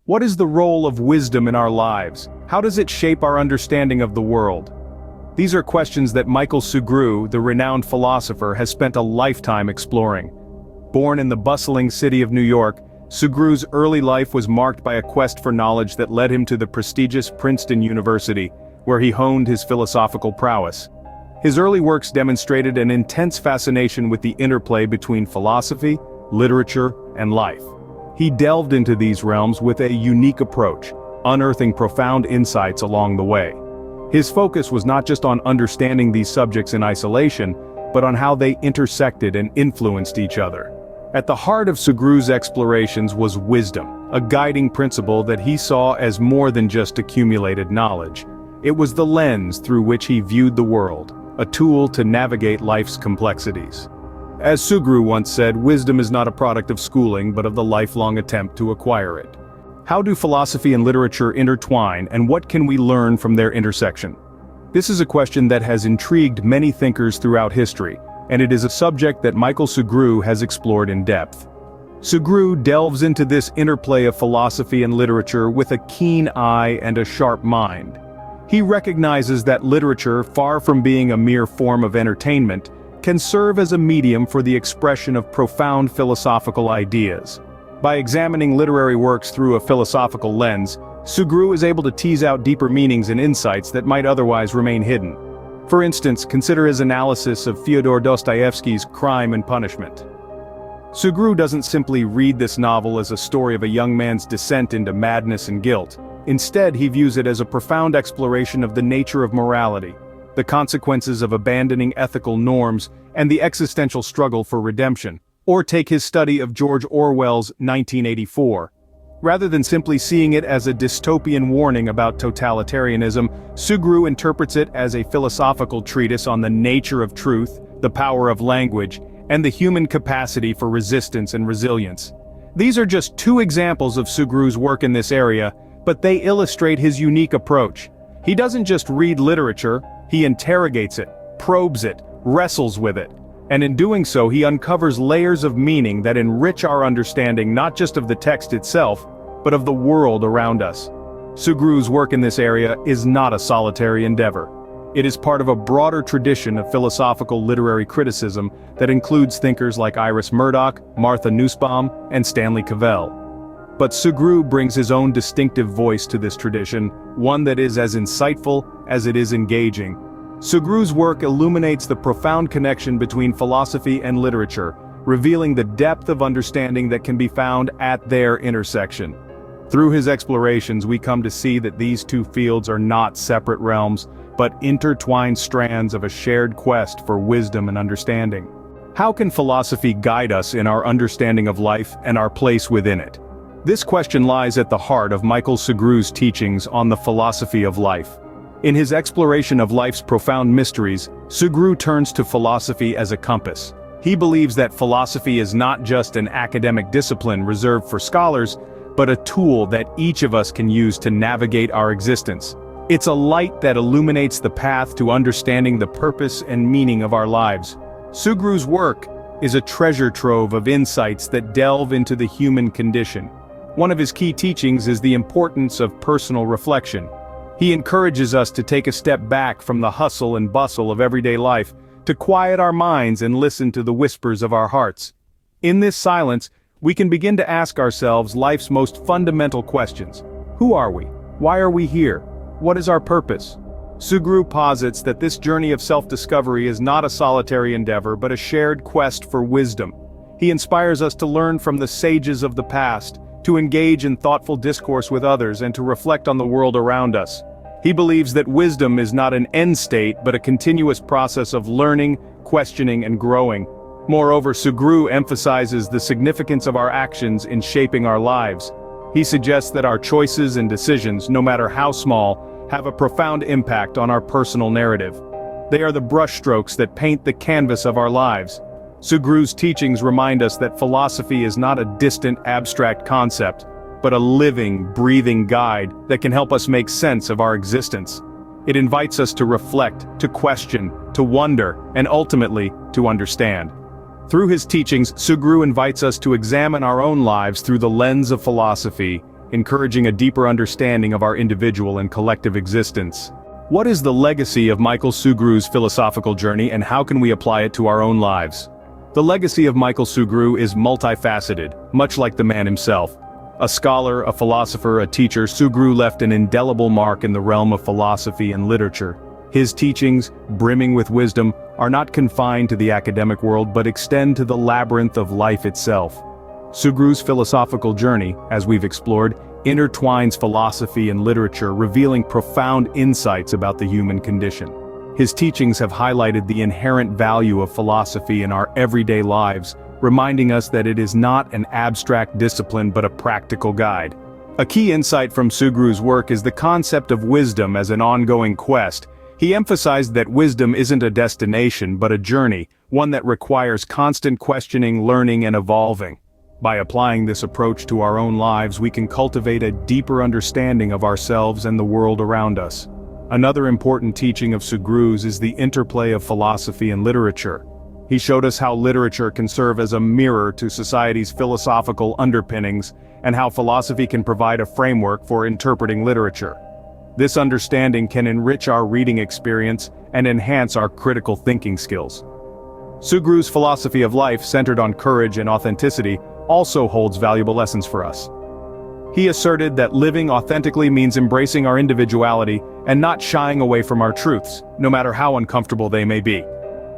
What is the role of wisdom in our lives? How does it shape our understanding of the world? These are questions that Michael Sugrue, the renowned philosopher, has spent a lifetime exploring. Born in the bustling city of New York, Sugrue's early life was marked by a quest for knowledge that led him to the prestigious Princeton University, where he honed his philosophical prowess. His early works demonstrated an intense fascination with the interplay between philosophy, literature, and life. He delved into these realms with a unique approach, unearthing profound insights along the way. His focus was not just on understanding these subjects in isolation, but on how they intersected and influenced each other. At the heart of Sugrue's explorations was wisdom, a guiding principle that he saw as more than just accumulated knowledge. It was the lens through which he viewed the world, a tool to navigate life's complexities. As Sugrue once said, wisdom is not a product of schooling but of the lifelong attempt to acquire it. How do philosophy and literature intertwine, and what can we learn from their intersection? This is a question that has intrigued many thinkers throughout history, and it is a subject that Michael Sugrue has explored in depth. Sugrue delves into this interplay of philosophy and literature with a keen eye and a sharp mind. He recognizes that literature, far from being a mere form of entertainment, can serve as a medium for the expression of profound philosophical ideas. By examining literary works through a philosophical lens, Sugrue is able to tease out deeper meanings and insights that might otherwise remain hidden. For instance, consider his analysis of Fyodor Dostoevsky's Crime and Punishment. Sugrue doesn't simply read this novel as a story of a young man's descent into madness and guilt. Instead, he views it as a profound exploration of the nature of morality, the consequences of abandoning ethical norms, and the existential struggle for redemption. Or take his study of George Orwell's 1984. Rather than simply seeing it as a dystopian warning about totalitarianism, Sugrue interprets it as a philosophical treatise on the nature of truth, the power of language, and the human capacity for resistance and resilience. These are just two examples of Sugrue's work in this area, but they illustrate his unique approach. He doesn't just read literature, he interrogates it, probes it, wrestles with it. And in doing so, he uncovers layers of meaning that enrich our understanding not just of the text itself, but of the world around us. Sugrue's work in this area is not a solitary endeavor. It is part of a broader tradition of philosophical literary criticism that includes thinkers like Iris Murdoch, Martha Nussbaum, and Stanley Cavell. But Sugrue brings his own distinctive voice to this tradition, one that is as insightful as it is engaging. Sugrue's work illuminates the profound connection between philosophy and literature, revealing the depth of understanding that can be found at their intersection. Through his explorations, we come to see that these two fields are not separate realms, but intertwined strands of a shared quest for wisdom and understanding. How can philosophy guide us in our understanding of life and our place within it? This question lies at the heart of Michael Sugrue's teachings on the philosophy of life. In his exploration of life's profound mysteries, Sugrue turns to philosophy as a compass. He believes that philosophy is not just an academic discipline reserved for scholars, but a tool that each of us can use to navigate our existence. It's a light that illuminates the path to understanding the purpose and meaning of our lives. Sugrue's work is a treasure trove of insights that delve into the human condition. One of his key teachings is the importance of personal reflection. He encourages us to take a step back from the hustle and bustle of everyday life, to quiet our minds and listen to the whispers of our hearts. In this silence, we can begin to ask ourselves life's most fundamental questions. Who are we? Why are we here? What is our purpose? Sugrue posits that this journey of self-discovery is not a solitary endeavor but a shared quest for wisdom. He inspires us to learn from the sages of the past, to engage in thoughtful discourse with others, and to reflect on the world around us. He believes that wisdom is not an end state but a continuous process of learning, questioning, and growing. Moreover, Sugrue emphasizes the significance of our actions in shaping our lives. He suggests that our choices and decisions, no matter how small, have a profound impact on our personal narrative. They are the brushstrokes that paint the canvas of our lives. Sugrue's teachings remind us that philosophy is not a distant, abstract concept, but a living, breathing guide that can help us make sense of our existence. It invites us to reflect, to question, to wonder, and ultimately, to understand. Through his teachings, Sugrue invites us to examine our own lives through the lens of philosophy, encouraging a deeper understanding of our individual and collective existence. What is the legacy of Michael Sugrue's philosophical journey, and how can we apply it to our own lives? The legacy of Michael Sugrue is multifaceted, much like the man himself. A scholar, a philosopher, a teacher, Sugrue left an indelible mark in the realm of philosophy and literature. His teachings, brimming with wisdom, are not confined to the academic world but extend to the labyrinth of life itself. Sugrue's philosophical journey, as we've explored, intertwines philosophy and literature, revealing profound insights about the human condition. His teachings have highlighted the inherent value of philosophy in our everyday lives, reminding us that it is not an abstract discipline but a practical guide. A key insight from Sugrue's work is the concept of wisdom as an ongoing quest. He emphasized that wisdom isn't a destination but a journey, one that requires constant questioning, learning, and evolving. By applying this approach to our own lives, we can cultivate a deeper understanding of ourselves and the world around us. Another important teaching of Sugrue's is the interplay of philosophy and literature. He showed us how literature can serve as a mirror to society's philosophical underpinnings, and how philosophy can provide a framework for interpreting literature. This understanding can enrich our reading experience and enhance our critical thinking skills. Sugrue's philosophy of life, centered on courage and authenticity, also holds valuable lessons for us. He asserted that living authentically means embracing our individuality and not shying away from our truths, no matter how uncomfortable they may be.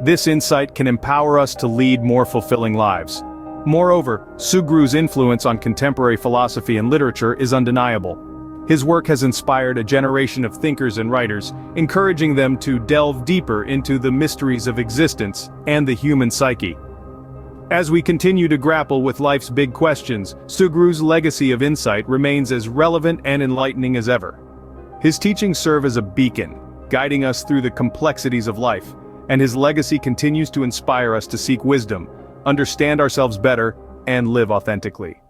This insight can empower us to lead more fulfilling lives. Moreover, Sugrue's influence on contemporary philosophy and literature is undeniable. His work has inspired a generation of thinkers and writers, encouraging them to delve deeper into the mysteries of existence and the human psyche. As we continue to grapple with life's big questions, Sugrue's legacy of insight remains as relevant and enlightening as ever. His teachings serve as a beacon, guiding us through the complexities of life, and his legacy continues to inspire us to seek wisdom, understand ourselves better, and live authentically.